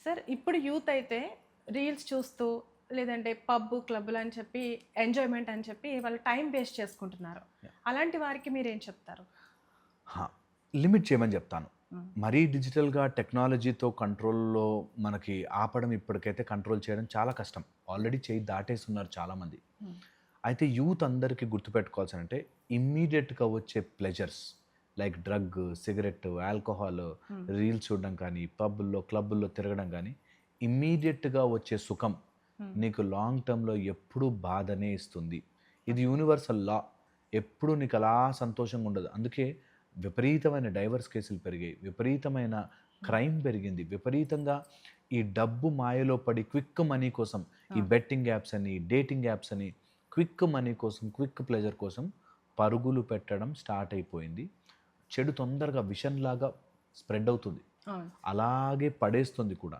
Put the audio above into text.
Sir ఇప్పుడు youth అయితే reels చూస్తూ లేదంటే పబ్ క్లబ్లు అని చెప్పి ఎంజాయ్మెంట్ అని చెప్పి వాళ్ళు టైం వేస్ట్ చేసుకుంటున్నారు. అలాంటి వారికి మీరేం చెప్తారు? హా! లిమిట్ చేయమని చెప్తాను. హ్మ్. మరీ డిజిటల్‌గా టెక్నాలజీతో కంట్రోల్‌లో మనకి ఆపడం ఇప్పటికైతే కంట్రోల్ చేయడం చాలా కష్టం. ఆల్రెడీ చేయి దాటేస్తున్నారు చాలామంది. హ్మ్. అయితే యూత్ అందరికీ గుర్తుపెట్టుకోవాల్సినంటే ఇమ్మీడియేట్‌గా వచ్చే pleasures like drug, cigarette, alcohol, హ్మ్. రీల్స్ చూడడం కానీ, పబ్బుల్లో, క్లబ్బుల్లో తిరగడం గానీ, ఇమ్మీడియేట్‌గా వచ్చే సుఖం హ్మ్. నీకు లాంగ్ టర్మ్‌లో ఎప్పుడూ బాధనే ఇస్తుంది. ఇది ఓకే. Universal law. ఎప్పుడూ నీకు అలా సంతోషంగా ఉండదు. అందుకే విపరీతమైన డైవర్స్ కేసులు పెరిగాయి. విపరీతమైన హ్మ్. క్రైమ్ పెరిగింది. విపరీతంగా ఈ డబ్బు మాయలో పడి క్విక్ మనీ కోసం ఈ అవును. బెట్టింగ్ యాప్స్ అని, డేటింగ్ యాప్స్ అని క్విక్ మనీ కోసం, క్విక్ ప్లెజర్ కోసం పరుగులు పెట్టడం స్టార్ట్ అయిపోయింది. చెడు తొందరగా విషంలాగా స్ప్రెడ్ అవుతుంది. అవును. అలాగే పడేస్తుంది కూడా.